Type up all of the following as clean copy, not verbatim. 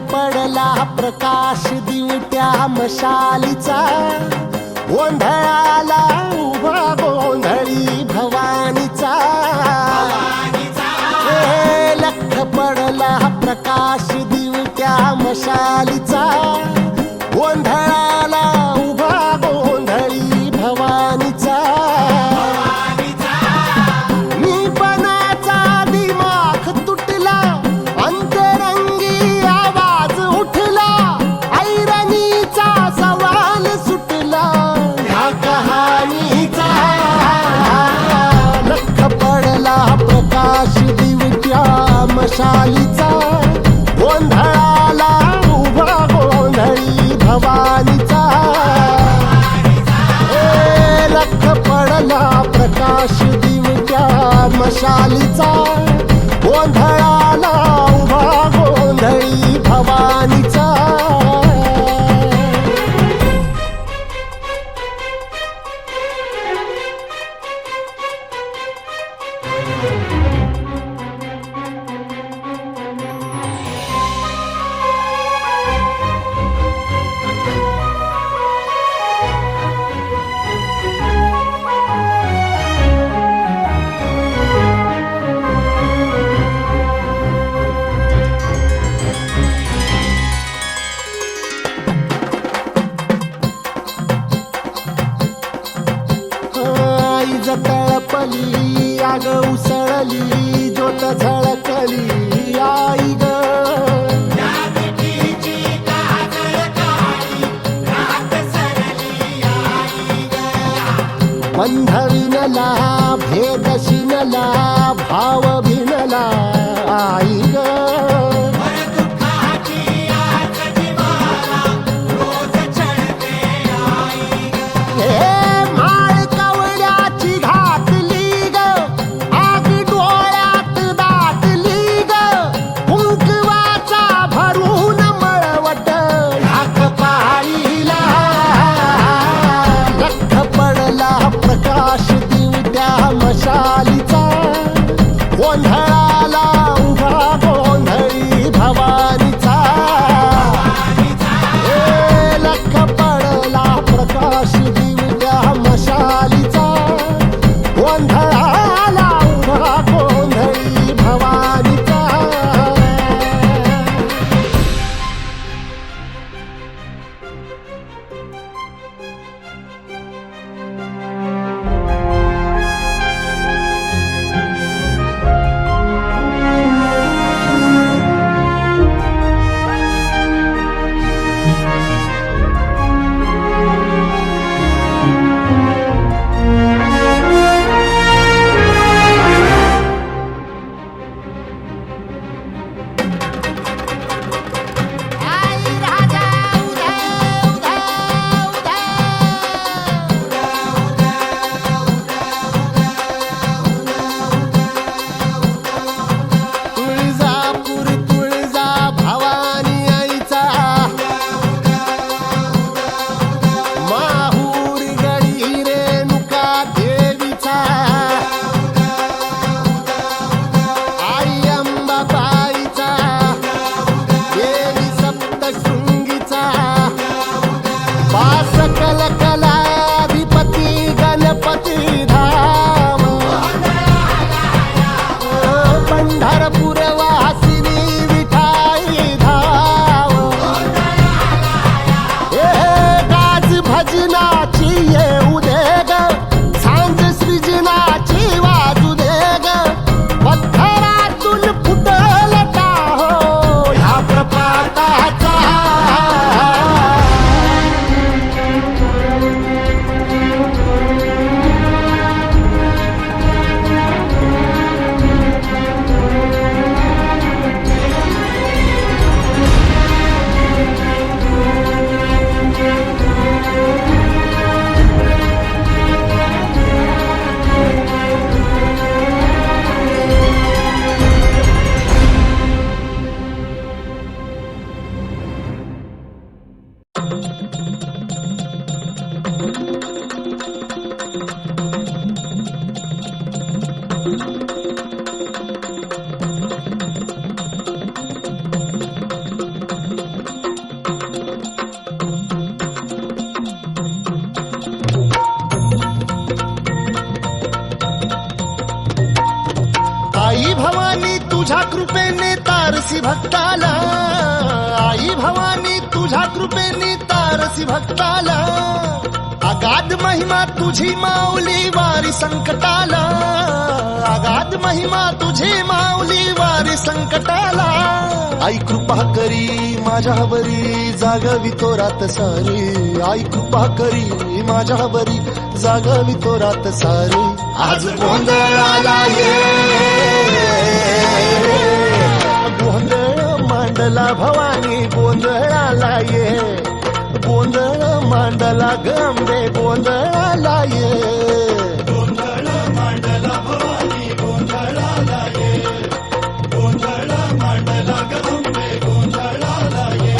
पडला प्रकाश दिवट्या मशालीचा, गोंधळाला उभा गोंधळी भवानीचा. लख पडला प्रकाश दिवट्या मशालीचा, गोंधळाला उभा गोंधळी भवानीचा. मीपणाचा दिमाग तुटला, अंतरंगी आवाज उठला, ऐरणीचा सवाल सुटला ह्या कहाणीचा. लख पडला प्रकाश दिवट्या मशालीचा, गोंधळाला उभा गोंधळी भवानीचा. लख पडला प्रकाश दिवट्या मशालीचा, गोंधळाला उभा गोंधळी भवानीचा. तळपली आग उसळली, ज्योत झळकली आई ग. बंध विनला भेद शिनला, भाव भिनला आई ग. प्रकाश दिवट्या मशालीचा, गोंधळाला उभा गोंधळी तुझ्या कृपेने तारसी भक्ताला, आई भवानी तुझ्या कृपेने तारसी भक्ताला. अगाध महिमा तुझी माऊली वारी संकटाला, अगाध महिमा तुझी माऊली वारी संकटाला. आई कृपा करी माझ्यावरी जागवी तो रात सारी, आई कृपा करी माझ्यावरी जागवी तो रात सारी. आज गोंधळाला ये, गोंधळ मांडला भवानी गोंधळाला ये, गोंधळ मांडला गंबे गोंधळाला ये. गोंधळ मांडला भवानी गोंधळाला ये, गोंधळ मांडला गंबे गोंधळाला ये.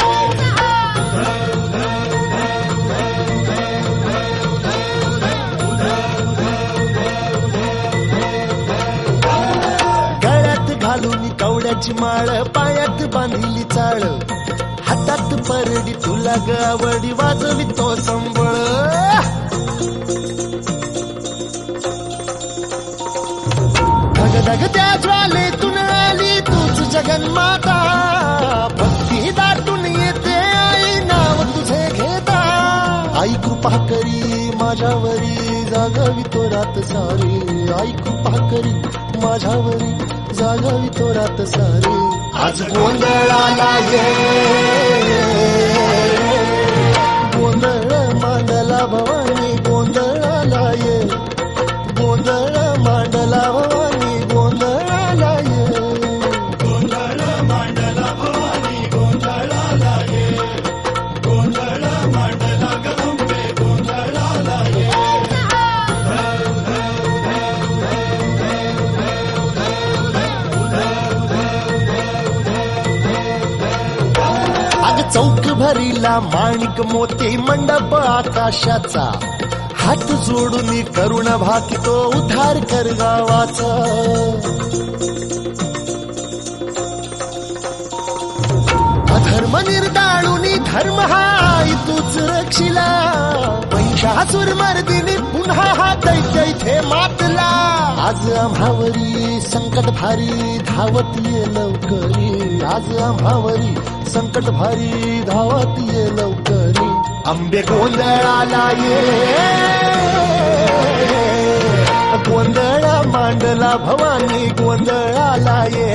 गळ्यात घालून कवड्याची माळ, पायात बांधिली चाळ, हातात परडी तुला गावडी वाजवी तो संबळ. धगधग त्या ज्वालेतून आली तूच जगन्माता, भक्ती दाटून येते आई नाव तुझे घेता. आई कृपा करी माझ्यावरी जागवी तो रात सारी, आई कृपा करी माझ्यावरी जागवी तो रात सारी. आज गोंधळाला ये, गोंधळ मांडला भवानी गोंधळाला ये, गोंधळ मांडला भवानी गोंधळाला ये. गोंधळ मांडला भवानी गोंधळाला ये, गोंधळ मांडला गंबे गोंधळाला ये. चौक भरीला माणिक मोती मंडप आकाशाचा, हात जोडून करुण भाकितो उद्धार कर गावाचा. अधर्म निर्दाळून धर्म हा तूच रक्षिला, महिषासुर मर्दिनी पुन्हा हा दैत्य इथे मातला. आज आम्हावरी संकट भारी धावत ये लवकरी, आज आम्हावरी संकट भारी धावत ये लवकरी. आंबे गोंधळाला ये, गोंधळ मांडला भवानी गोंधळाला ये,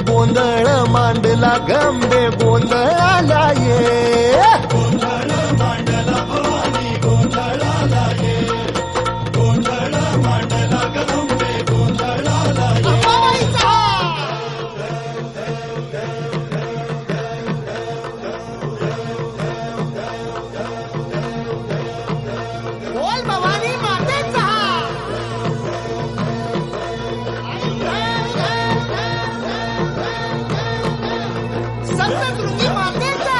गोंधळ मांडला गंबे गोंधळाला ये. गोंधळ मांडला भवानी गोंधळाला ये, गोंधळ मांडला गंबे गोंधळाला ये. बोल भवानी मातेचा, संतकृती मातेचा.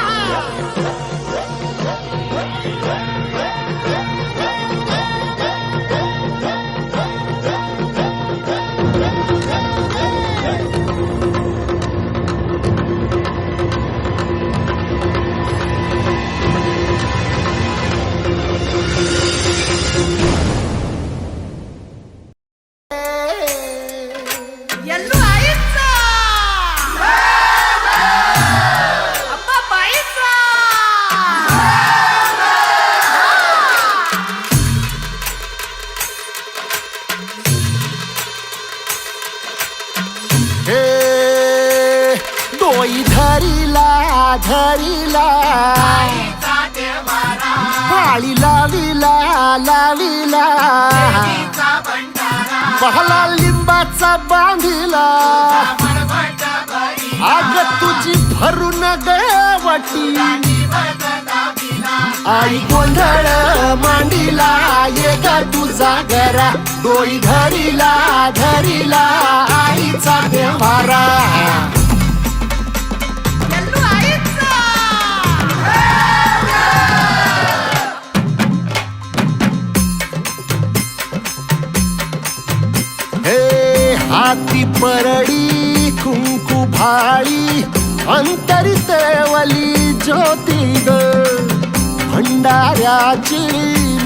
ಎಲ್ಲೂ ಆಯ್ತ ಅಪ್ಪ ಬಾಯ್ತ. हे डोई धरीला धरीला, पाळी लाविला लाविला, पहला लिंबाचा बांधिला, आग तुझी भरून गवटी. आई गोंधळ मांडीला ये ग तुझा घरा, डोई धरीला धरीला आईचा व्यवहारा. ಎಲ್ಲೂ ಆಯ್ತ हे हाती परडी कुंकू भाळी, अंतरितवली ज्योती ग, भंडाऱ्याची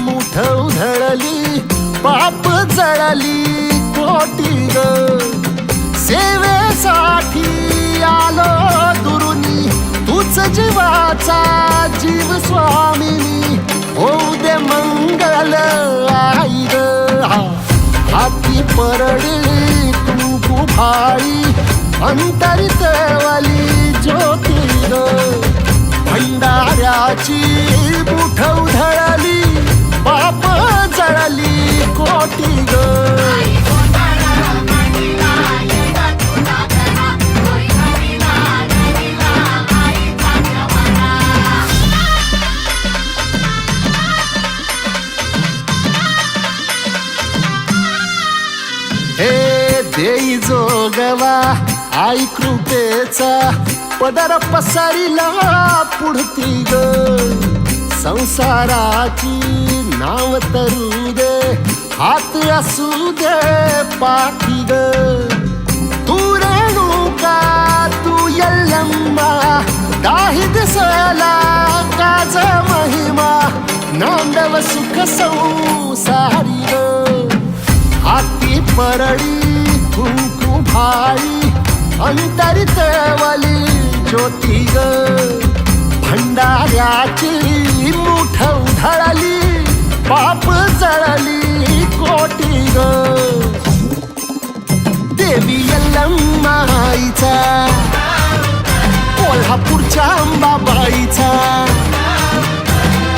मुठ उधळली, पाप जळली कोटी ग. सेवेसाठी आलो दुरुनी, तूच जीवाचा जीव स्वामिनी, होऊ दे मंगल आई ग. हाती परडी कुंकू भाई, अंतरित वाली ज्योती ग. भंडाऱ्याची मुठ उधळली, पाप जळली कोटी ग. हे देई जोगवा आई कृपेचा, पदर पसरिला पुढती ग. संसाराची नाव तरू दे, हात असू दे पाठी ग. तू रेणुका तू यल्लम्मा, दाही दिसला काज महिमा, नांदव सुख संसारी ग. हाती परडी कुंकू भाई, अंतरित वाली ज्योती ग. भंडाऱ्याची मुठ उधळली, पाप जळली कोटी ग. देवी यल्लम्मा आईचा, कोल्हापूरच्या अंबाबाईचा,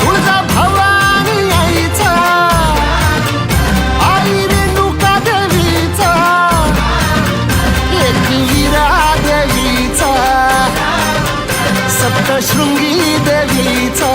तुळजा भवानी आईचा, आई रेणुका देवीचा, एकवीरा देवीचा, सप्तशृंगी देवीचा,